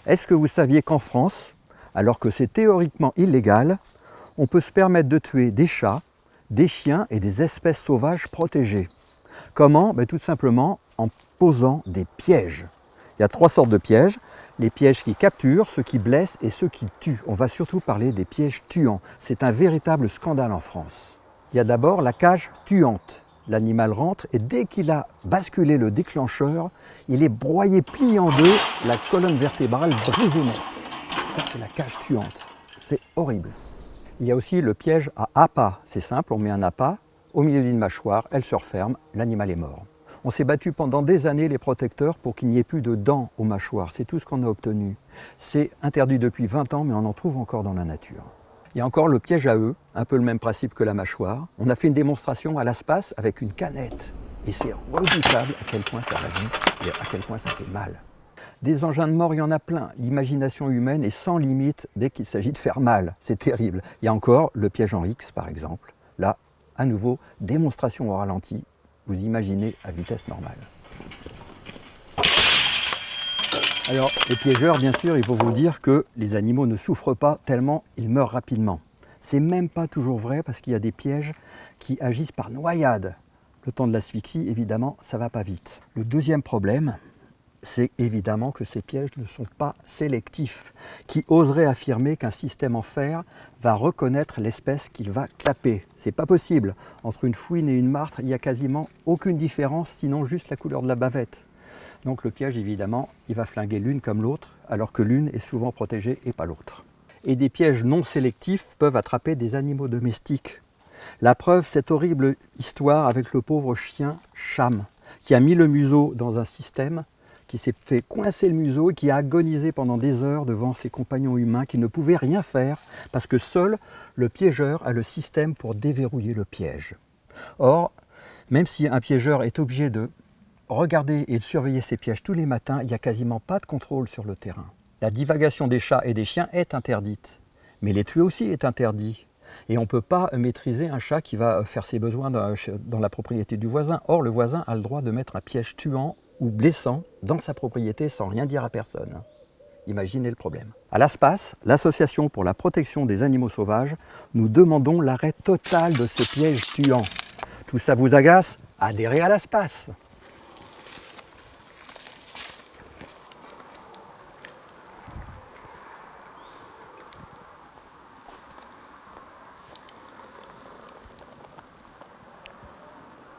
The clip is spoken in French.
Est-ce que vous saviez qu'en France, alors que c'est théoriquement illégal, on peut se permettre de tuer des chats, des chiens et des espèces sauvages protégées? Comment? Tout simplement en posant des pièges. Il y a 3 sortes de pièges. Les pièges qui capturent, ceux qui blessent et ceux qui tuent. On va surtout parler des pièges tuants. C'est un véritable scandale en France. Il y a d'abord la cage tuante. L'animal rentre et dès qu'il a basculé le déclencheur, il est broyé, plié en deux, la colonne vertébrale brisée net. Ça, c'est la cage tuante. C'est horrible. Il y a aussi le piège à appât. C'est simple, on met un appât au milieu d'une mâchoire, elle se referme, l'animal est mort. On s'est battu pendant des années, les protecteurs, pour qu'il n'y ait plus de dents aux mâchoires. C'est tout ce qu'on a obtenu. C'est interdit depuis 20 ans, mais on en trouve encore dans la nature. Il y a encore le piège à œufs, un peu le même principe que la mâchoire. On a fait une démonstration à l'ASPAS avec une canette. Et c'est redoutable à quel point ça va vite et à quel point ça fait mal. Des engins de mort, il y en a plein. L'imagination humaine est sans limite dès qu'il s'agit de faire mal. C'est terrible. Il y a encore le piège en X, par exemple. Là, à nouveau, démonstration au ralenti. Vous imaginez à vitesse normale. Alors, les piégeurs, bien sûr, ils vont vous dire que les animaux ne souffrent pas tellement ils meurent rapidement. C'est même pas toujours vrai parce qu'il y a des pièges qui agissent par noyade. Le temps de l'asphyxie, évidemment, ça va pas vite. Le deuxième problème, c'est évidemment que ces pièges ne sont pas sélectifs. Qui oserait affirmer qu'un système en fer va reconnaître l'espèce qu'il va clapper? C'est pas possible. Entre une fouine et une martre, il n'y a quasiment aucune différence, sinon juste la couleur de la bavette. Donc le piège, évidemment, il va flinguer l'une comme l'autre, alors que l'une est souvent protégée et pas l'autre. Et des pièges non sélectifs peuvent attraper des animaux domestiques. La preuve, cette horrible histoire avec le pauvre chien Cham, qui a mis le museau dans un système, qui s'est fait coincer le museau et qui a agonisé pendant des heures devant ses compagnons humains qui ne pouvaient rien faire parce que seul le piégeur a le système pour déverrouiller le piège. Or, même si un piégeur est obligé de regarder et de surveiller ses pièges tous les matins, il n'y a quasiment pas de contrôle sur le terrain. La divagation des chats et des chiens est interdite, mais les tuer aussi est interdit. Et on ne peut pas maîtriser un chat qui va faire ses besoins dans la propriété du voisin. Or, le voisin a le droit de mettre un piège tuant ou blessant dans sa propriété sans rien dire à personne. Imaginez le problème. À l'ASPAS, l'Association pour la protection des animaux sauvages, nous demandons l'arrêt total de ces pièges tuants. Tout ça vous agace? Adhérez à l'ASPAS.